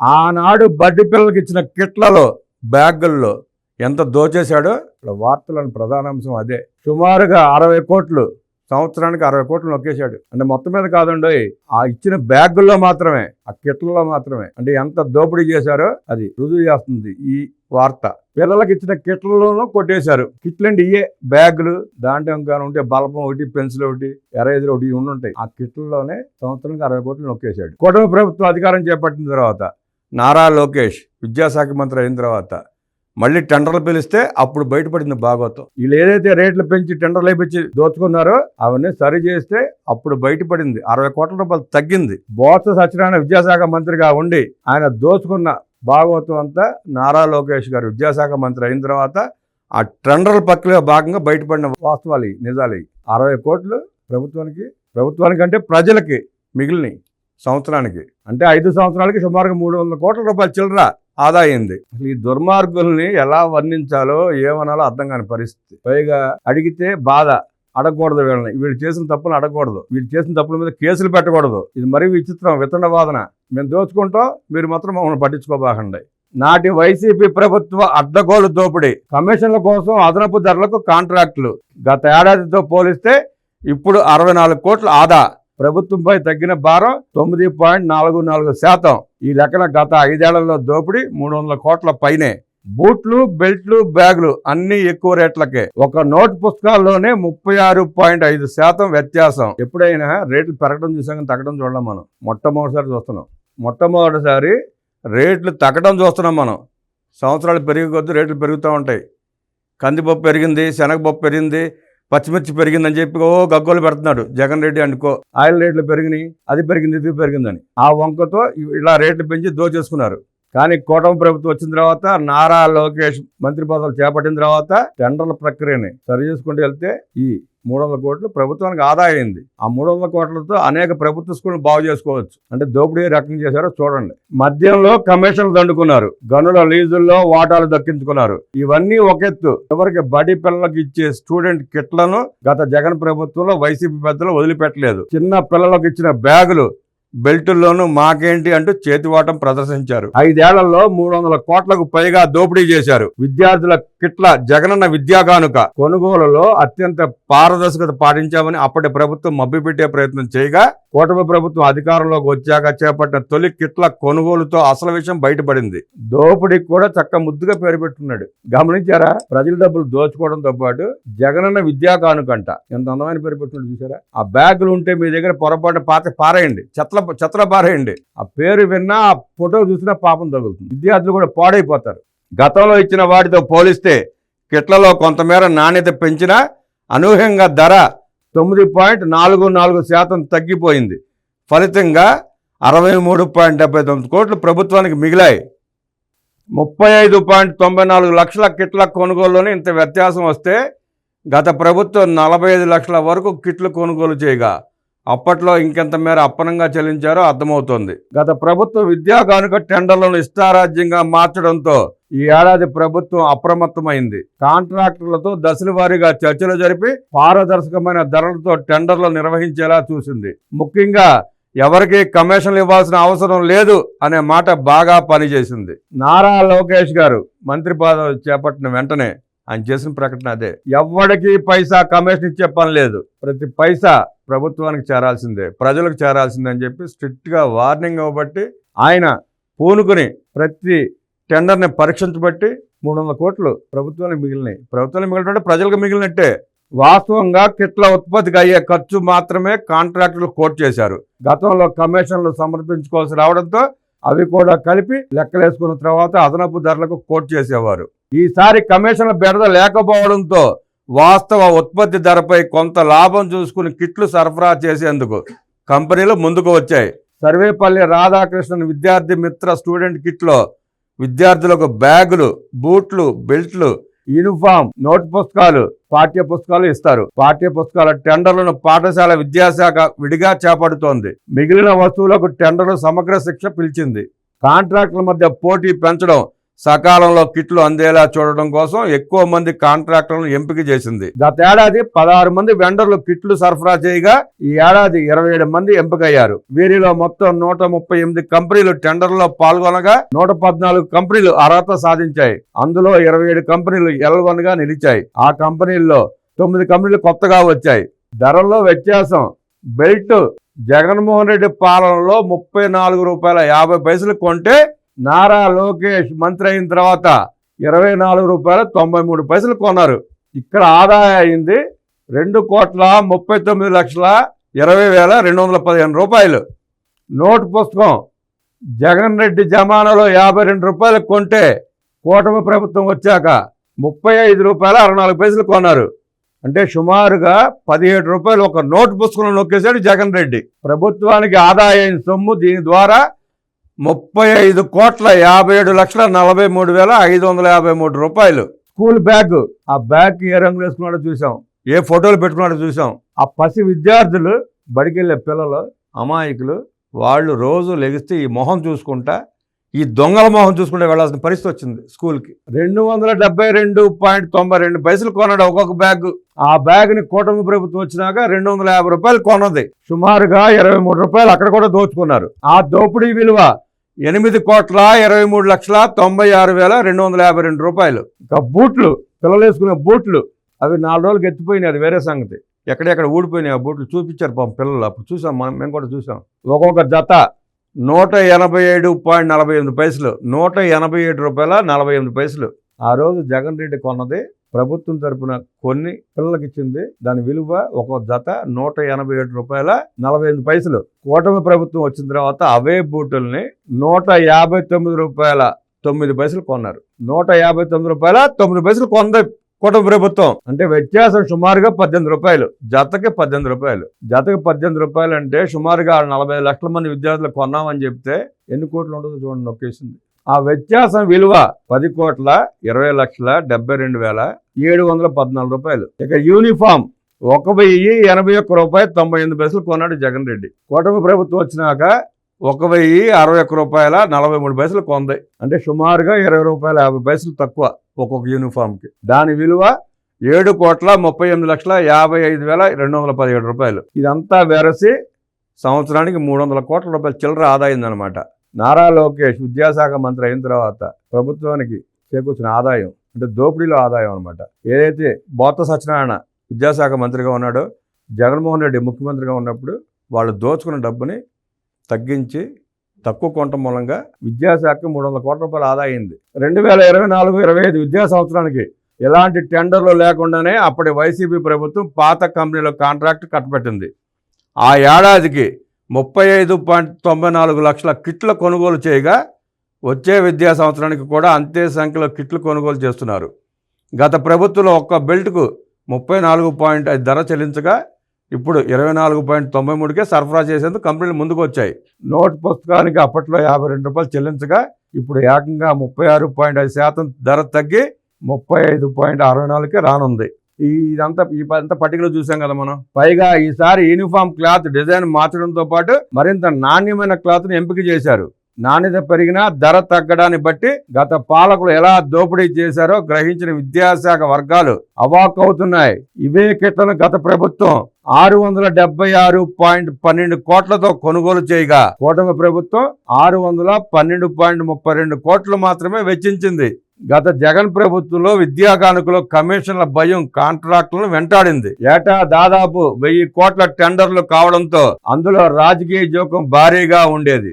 ఆనాడు బడ్డి పిల్లలకి ఇచ్చిన కిట్లలో బ్యాగుల్లో ఎంత దోచేశాడో వార్తలను ప్రధానాంశం అదే. సుమారుగా 60 కోట్లు, సంవత్సరానికి 60 కోట్లు నొక్కేశాడు. అంటే మొత్తం మీద కాదండి, ఆ ఇచ్చిన బ్యాగుల్లో మాత్రమే, ఆ కిట్లలో మాత్రమే. అంటే ఎంత దోపిడీ చేశారో అది రుజువు చేస్తుంది ఈ వార్త. పిల్లలకి ఇచ్చిన కిట్లలోనూ కొట్టేశారు. కిట్లు అంటే ఇయే బ్యాగులు, దాంట్లో ఇంకా ఉంటే బల్బం ఒకటి, పెన్సిల్ ఒకటి, ఎరేజర్ ఒకటి ఉండుంటాయి. ఆ కిట్లలోనే సంవత్సరానికి 60 కోట్లు నొక్కేశాడు. కూటమి ప్రభుత్వం అధికారం చేపట్టిన తర్వాత నారా లోకేష్ విద్యాశాఖ మంత్రి అయిన తర్వాత మళ్ళీ టెండర్లు పిలిస్తే అప్పుడు బయటపడింది భాగవతం. వీళ్ళు ఏదైతే రేట్లు పెంచి టెండర్లు వేయించి దోచుకున్నారో అవన్నీ సరి చేస్తే అప్పుడు బయటపడింది 60 కోట్ల రూపాయలు తగ్గింది. బొత్స సత్యనారాయణ విద్యాశాఖ మంత్రిగా ఉండి ఆయన దోచుకున్న భాగవతం అంతా నారా లోకేష్ గారు విద్యాశాఖ మంత్రి అయిన తర్వాత ఆ టెండర్ల పక్కలో భాగంగా బయటపడిన వాస్తవాలు నిజాలు. 60 కోట్లు ప్రభుత్వానికి అంటే ప్రజలకి మిగిలిన సంవత్సరానికి, అంటే 5 సంవత్సరాలకి సుమారుగా 300 కోట్ల రూపాయలు చిల్లర ఆదా అయింది. ఈ దుర్మార్గుల్ని ఎలా వర్ణించాలో ఏమనాలో అర్థం కాని పరిస్థితి. పైగా అడిగితే బాధ, అడగకూడదు వీళ్ళని, వీళ్ళు చేసిన తప్పులు అడగకూడదు, వీళ్ళు చేసిన తప్పుల మీద కేసులు పెట్టకూడదు. ఇది మరీ విచిత్రం, వితండ వాదన. మేము దోచుకుంటాం, మీరు మాత్రం మమ్మల్ని పట్టించుకోబాకండి. నాటి వైసీపీ ప్రభుత్వ అడ్డగోలు దోపిడీ, కమిషన్ల కోసం అదనపు ధరలకు కాంట్రాక్టులు, గత ఏడాదితో పోలిస్తే ఇప్పుడు 64 కోట్ల ఆదా. ప్రభుత్వంపై తగ్గిన భారం 9.44%. ఈ లెక్కన గత 5 ఏళ్లలో దోపిడీ 300 కోట్ల పైనే. బూట్లు, బెల్ట్లు, బ్యాగులు అన్ని ఎక్కువ రేట్లకే. ఒక నోట్ పుస్తకాల్లోనే 36.5% వ్యత్యాసం. ఎప్పుడైనా రేట్లు పెరగడం చూసాం కానీ తగ్గడం చూడడం మనం మొట్టమొదటిసారి చూస్తున్నాం. మొట్టమొదటిసారి రేట్లు తగ్గడం చూస్తున్నాం మనం. సంవత్సరాలు పెరిగే కొద్దీ రేట్లు పెరుగుతూ ఉంటాయి. కందిపప్పు పెరిగింది, శనగపప్పు పెరిగింది, పచ్చిమిర్చి పెరిగిందని చెప్పి గగ్గోలు పెడుతున్నాడు జగన్ రెడ్డి అనుకో. ఆయిల్ రేట్లు పెరిగినాయి, అది పెరిగింది, ఇది పెరిగిందని ఆ వంకతో ఇలా రేట్లు పెంచి దోచేసుకున్నారు. కానీ కూటమి ప్రభుత్వం వచ్చిన తర్వాత నారా లోకేష్ మంత్రి పదవులు చేపట్టిన తర్వాత టెండర్ల ప్రక్రియని సరి చేసుకుంటూ వెళ్తే ఈ 300 కోట్లు ప్రభుత్వానికి ఆదా అయింది. ఆ 300 కోట్లతో అనేక ప్రభుత్వ స్కూళ్ళు బాగు చేసుకోవచ్చు. అంటే దోపిడీ రకం చేశారో చూడండి. మద్యంలో కమిషన్లు దండుకున్నారు, గనుల లీజుల్లో వాటాలు దక్కించుకున్నారు. ఇవన్నీ ఒకెత్తు. ఎవరికి బడి పిల్లలకు ఇచ్చే స్టూడెంట్ కిట్లను గత జగన్ ప్రభుత్వంలో వైసీపీ పెద్దలు వదిలిపెట్టలేదు. చిన్న పిల్లలకు ఇచ్చిన బ్యాగులు, బెల్టుల్లోనూ మాకేంటి అంటూ చేతివాటం ప్రదర్శించారు. 5 ఏళ్లలో 300 కోట్లకు పైగా దోపిడీ చేశారు. విద్యార్థుల కిట్ల జగనన్న విద్యా కానుక కొనుగోలులో అత్యంత పారదర్శకత పాటించామని అప్పటి ప్రభుత్వం మభ్యపెట్టే ప్రయత్నం చేయగా, కూటమి ప్రభుత్వం అధికారంలోకి వచ్చాక చేపట్టిన తొలి కిట్ల కొనుగోలుతో అసలు విషయం బయటపడింది. దోపిడీకి కూడా చక్క ముద్దుగా పేరు పెట్టుకున్నాడు. గమనించారా? ప్రజల డబ్బులు దోచుకోవడంతో పాటు జగనన్న విద్యా కానుకంట ఎంత అందమైన పేరు పెట్టుకున్నాడు చూసారా? ఆ బ్యాగులు ఉంటే మీ దగ్గర పొరపాటు పారేయండి, చెత్తలో పారేయండి. ఆ పేరు విన్నా, ఆ ఫోటో చూసినా పాపం తగులుతుంది. విద్యార్థులు కూడా పాడైపోతారు. గతంలో ఇచ్చిన వాటితో పోలిస్తే కిట్లలో కొంతమేర నాణ్యత పెంచినా అనూహ్యంగా ధర 9.44% తగ్గిపోయింది. ఫలితంగా 63.79 కోట్లు ప్రభుత్వానికి మిగిలాయి. 35.94 లక్షల కిట్ల కొనుగోలులోనే ఇంత వ్యత్యాసం వస్తే గత ప్రభుత్వం 45 లక్షల వరకు కిట్లు కొనుగోలు చేయగా అప్పట్లో ఇంకెంత మేర అప్పనంగా చెల్లించారో అర్థమవుతోంది. గత ప్రభుత్వం విద్యా కానుక టెండర్లను ఇష్టారాజ్యంగా మార్చడంతో ఈ ఏడాది ప్రభుత్వం అప్రమత్తమైంది. కాంట్రాక్టర్లతో దశల వారీగా చర్చలు జరిపి పారదర్శకమైన ధరలతో టెండర్లు నిర్వహించేలా చూసింది. ముఖ్యంగా ఎవరికి కమిషన్లు ఇవ్వాల్సిన అవసరం లేదు అనే మాట బాగా పనిచేసింది. నారా లోకేష్ గారు మంత్రి పదవి చేపట్టిన వెంటనే ఆయన చేసిన ప్రకటన అదే. ఎవ్వడికి పైసా కమిషన్ ఇచ్చే పని లేదు, ప్రతి పైసా ప్రభుత్వానికి చేరాల్సిందే, ప్రజలకు చేరాల్సిందే అని చెప్పి స్ట్రిక్ట్గా వార్నింగ్ ఇవ్వబట్టి ఆయన పూనుకుని ప్రతి టెండర్ని పరీక్షించబట్టి 300 కోట్లు ప్రభుత్వానికి మిగిలినాయి. ప్రభుత్వానికి మిగిలినట్టే ప్రజలకు మిగిలినట్టే. వాస్తవంగా కిట్ల ఉత్పత్తికి అయ్యే ఖర్చు మాత్రమే కాంట్రాక్టులు కోట్ చేశారు. గతంలో కమిషన్లు సమర్పించుకోవాల్సి రావడంతో అవి కూడా కలిపి లెక్కలేసుకున్న తర్వాత అదనపు ధరలకు కోట్ చేసేవారు. ఈసారి కమిషన్ల బెడద లేకపోవడంతో వాస్తవ ఉత్పత్తి ధరపై కొంత లాభం చూసుకుని కిట్లు సరఫరా చేసేందుకు కంపెనీలు ముందుకు వచ్చాయి. సర్వేపల్లి రాధాకృష్ణన్ విద్యార్థి మిత్ర స్టూడెంట్ కిట్లో విద్యార్థులకు బ్యాగులు, బూట్లు, బెల్ట్లు, యూనిఫామ్, నోట్ పుస్తకాలు, పాఠ్య పుస్తకాలు ఇస్తారు. పాఠ్య పుస్తకాల టెండర్లను పాఠశాల విద్యాశాఖ విడిగా చేపడుతోంది. మిగిలిన వస్తువులకు టెండర్లు సమగ్ర శిక్ష పిలిచింది. కాంట్రాక్టుల మధ్య పోటీ పెంచడం, సకాలంలో కిట్లు అందేలా చూడడం కోసం ఎక్కువ మంది కాంట్రాక్టర్లను ఎంపిక చేసింది. గతేడాది 16 మంది వెండర్లు కిట్లు సరఫరా చేయగా ఈ ఏడాది 27 మంది ఎంపికయ్యారు. వీరిలో మొత్తం 138 కంపెనీలు టెండర్లో పాల్గొనగా 114 కంపెనీలు అర్హత సాధించాయి. అందులో 27 కంపెనీలు L1 గా నిలిచాయి. ఆ కంపెనీల్లో 9 కంపెనీలు కొత్తగా వచ్చాయి. ధరల్లో వ్యత్యాసం. బెల్ట్ జగన్మోహన్ రెడ్డి పాలనలో ₹34.50 కొంటే నారా లోకేష్ మంత్రి అయిన తర్వాత ₹24.93 కొన్నారు. ఇక్కడ ఆదాయం అయింది ₹2,39,20,215. నోటు పుస్తకం జగన్ రెడ్డి జమానాలో ₹52 కొంటే కూటమి ప్రభుత్వం వచ్చాక ₹35.64 కొన్నారు. అంటే సుమారుగా ₹17 ఒక నోటు పుస్తకంలో నొక్కేశాడు జగన్ రెడ్డి. ప్రభుత్వానికి ఆదాయం సొమ్ము దీని ద్వారా ₹37,43,553. స్కూల్ బ్యాగ్, ఆ బ్యాగ్ ఏ రంగులు వేసుకున్నాడో చూసాం, ఏ ఫోటోలు పెట్టుకున్నాడో చూసాం. ఆ పసి విద్యార్థులు, బడికెళ్ళే పిల్లలు, అమాయకులు, వాళ్ళు రోజు లెగిస్తే ఈ మొహం చూసుకుంటా, ఈ దొంగల మొహం చూసుకుంటే వెళ్ళాల్సిన పరిస్థితి వచ్చింది స్కూల్కి. ₹272.92 కొన్నాడు ఒక్కొక్క బ్యాగ్. ఆ బ్యాగ్ని కూటమి ప్రభుత్వం వచ్చినాక ₹250 కొన్నది. సుమారుగా ₹23 అక్కడ కూడా దోచుకున్నారు. ఆ దోపిడీ విలువ ₹8,23,96,252. ఇంకా బూట్లు, పిల్లలు వేసుకునే బూట్లు, అవి 4 రోజులకి ఎత్తిపోయినాయి, అది వేరే సంగతి. ఎక్కడెక్కడ ఊడిపోయినాయి ఆ బూట్లు చూపించారు పాపం పిల్లలు. అప్పుడు చూసాం, మేము కూడా చూసాం. ఒక్కొక్క జత ₹187.48, ₹187.48. ఆ రోజు జగన్ రెడ్డి కొన్నది ప్రభుత్వం తరపున కొన్ని పిల్లలకి ఇచ్చింది. దాని విలువ ఒక జత ₹187.48. కూటమి ప్రభుత్వం వచ్చిన తర్వాత అవే బూటుల్ని ₹159.09 కొన్నారు. ₹159.09 కొంది కూటమి ప్రభుత్వం. అంటే వ్యత్యాసం సుమారుగా ₹18. జతకి ₹18. జతకి ₹18 అంటే సుమారుగా 40 లక్షల మంది విద్యార్థులు కొన్నామని చెప్తే ఎన్ని కోట్లు ఉంటుందో చూడండి, నొక్కేసింది. ఆ వ్యత్యాసం విలువ ₹10,20,72,714. ఇక యూనిఫామ్ ₹1,081.98 కొన్నాడు జగన్ రెడ్డి. కూటమి ప్రభుత్వం వచ్చినాక ₹1,061.43 కొంది. అంటే సుమారుగా ₹20.50 తక్కువ ఒక్కొక్క యూనిఫామ్కి. దాని విలువ ₹7,38,55,217. ఇదంతా వెరసి సంవత్సరానికి ₹300 కోట్ల చిల్లర ఆదాయిందనమాట. నారా లోకేష్ విద్యాశాఖ మంత్రి అయిన తర్వాత ప్రభుత్వానికి చేకూర్చిన ఆదాయం అంటే దోపిడీలో ఆదాయం అనమాట. ఏదైతే బొత్స సత్యనారాయణ విద్యాశాఖ మంత్రిగా ఉన్నాడో, జగన్మోహన్ రెడ్డి ముఖ్యమంత్రిగా ఉన్నప్పుడు వాళ్ళు దోచుకున్న డబ్బుని తగ్గించి తక్కువ కొనటం మూలంగా విద్యాశాఖకి ₹300 కోట్ల ఆదాయం అయింది. 2024-25 విద్యా సంవత్సరానికి ఎలాంటి టెండర్లు లేకుండానే అప్పటి వైసీపీ ప్రభుత్వం పాత కంపెనీలో కాంట్రాక్ట్ కట్టబెట్టింది. ఆ ఏడాదికి 35.94 లక్షల కిట్లు కొనుగోలు చేయగా వచ్చే విద్యా సంవత్సరానికి కూడా అంతే సంఖ్యలో కిట్లు కొనుగోలు చేస్తున్నారు. గత ప్రభుత్వంలో ఒక్క బెల్ట్కు 34.5 ధర చెల్లించగా ఇప్పుడు 24.93కే సరఫరా చేసేందుకు కంపెనీలు ముందుకు వచ్చాయి. నోటు పుస్తకానికి అప్పట్లో ₹52 చెల్లించగా ఇప్పుడు ఏకంగా 36.5% ధర తగ్గి 35.64కే రానుంది. ఇదంతా పట్టికలో చూసాం కదా మనం. పైగా ఈసారి యూనిఫామ్ క్లాత్ డిజైన్ మార్చడంతో పాటు మరింత నాణ్యమైన క్లాత్ను ఎంపిక చేశారు. నాణ్యత పెరిగినా ధర తగ్గడాన్ని బట్టి గత పాలకులు ఎలా దోపిడీ చేశారో గ్రహించిన విద్యాశాఖ వర్గాలు అవాక్కవుతున్నాయి. ఇవే కిట్లను గత ప్రభుత్వం 676.12 కోట్లతో కొనుగోలు చేయగా కూటమి ప్రభుత్వం 612.32 కోట్లు మాత్రమే వెచ్చించింది. గత జగన్ ప్రభుత్వంలో విద్యా కానుకలో కమిషన్ల భయం కాంట్రాక్టులను వెంటాడింది. ఏటా దాదాపు 1000 కోట్ల టెండర్లు కావడంతో అందులో రాజకీయ జోక్యం భారీగా ఉండేది.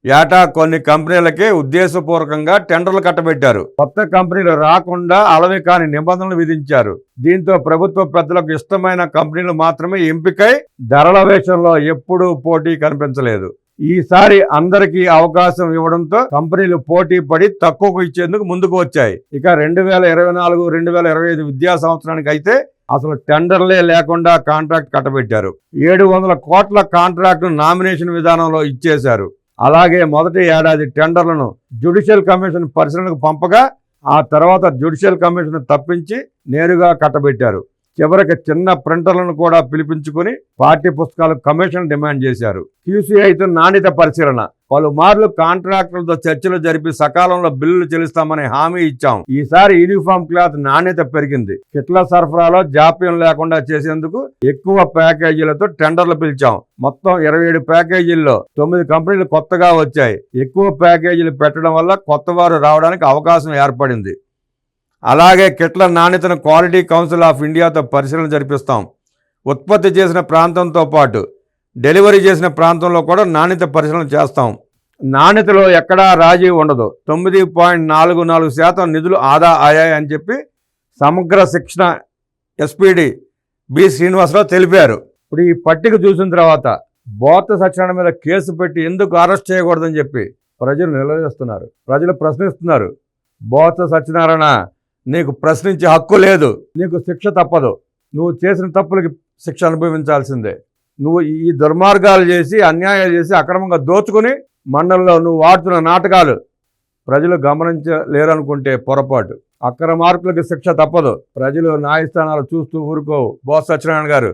ఏటా కొన్ని కంపెనీలకే ఉద్దేశపూర్వకంగా టెండర్లు కట్టబెట్టారు. కొత్త కంపెనీలు రాకుండా అలవి కాని నిబంధనలు విధించారు. దీంతో ప్రభుత్వ పెద్దలకు ఇష్టమైన కంపెనీలు మాత్రమే ఎంపికై ధరల విషయంలో ఎప్పుడూ పోటీ కనిపించలేదు. ఈసారి అందరికీ అవకాశం ఇవ్వడంతో కంపెనీలు పోటీ పడి తక్కువకు ఇచ్చేందుకు ముందుకు వచ్చాయి. ఇక 2024-2025 విద్యా సంవత్సరానికి అయితే అసలు టెండర్లే లేకుండా కాంట్రాక్ట్ కట్టబెట్టారు. 700 కోట్ల కాంట్రాక్టు నామినేషన్ విధానంలో ఇచ్చేశారు. అలాగే మొదటి ఏడాది టెండర్లను జ్యుడిషియల్ కమిషన్ పరిశీలనకు పంపగా ఆ తర్వాత జ్యుడిషియల్ కమిషన్ తప్పించి నేరుగా కట్టబెట్టారు. చివరికి చిన్న ప్రింటర్లను కూడా పిలిపించుకుని పాఠ్య పుస్తకాలు కమిషన్ డిమాండ్ చేశారు. QCIతో నాణ్యత పరిశీలన. పలుమార్లు కాంట్రాక్టర్లతో చర్చలు జరిపి సకాలంలో బిల్లులు చెల్లిస్తామని హామీ ఇచ్చాం. ఈసారి యూనిఫామ్ క్లాత్ నాణ్యత పెరిగింది. కిట్ల సరఫరాలో జాప్యం లేకుండా చేసేందుకు ఎక్కువ ప్యాకేజీలతో టెండర్లు పిలిచాం. మొత్తం 27 ప్యాకేజీల్లో 9 కంపెనీలు కొత్తగా వచ్చాయి. ఎక్కువ ప్యాకేజీలు పెట్టడం వల్ల కొత్త వారు రావడానికి అవకాశం ఏర్పడింది. అలాగే కిట్ల నాణ్యతను క్వాలిటీ కౌన్సిల్ ఆఫ్ ఇండియాతో పరిశీలన జరిపిస్తాం. ఉత్పత్తి చేసిన ప్రాంతంతో పాటు డెలివరీ చేసిన ప్రాంతంలో కూడా నాణ్యత పరిశీలన చేస్తాం. నాణ్యతలో ఎక్కడా రాజీ ఉండదు. 9.44% నిధులు ఆదా అయ్యాయని చెప్పి సమగ్ర శిక్షణ SPD బి శ్రీనివాసరావు తెలిపారు. ఇప్పుడు ఈ పట్టిక చూసిన తర్వాత బోత్స సత్యనారాయణ మీద కేసు పెట్టి ఎందుకు అరెస్ట్ చేయకూడదని చెప్పి ప్రజలు నిలదీస్తున్నారు. ప్రజలు ప్రశ్నిస్తున్నారు. బోత్స సత్యనారాయణ, నీకు ప్రశ్నించే హక్కు లేదు. నీకు శిక్ష తప్పదు. నువ్వు చేసిన తప్పులకి శిక్ష అనుభవించాల్సిందే. నువ్వు ఈ దుర్మార్గాలు చేసి, అన్యాయాలు చేసి, అక్రమంగా దోచుకుని మండలంలో నువ్వు ఆడుతున్న నాటకాలు ప్రజలు గమనించలేరనుకుంటే పొరపాటు. అక్రమార్కులకి శిక్ష తప్పదు. ప్రజలు న్యాయస్థానాలు చూస్తూ ఊరుకోవు. బోత్స సత్యనారాయణ గారు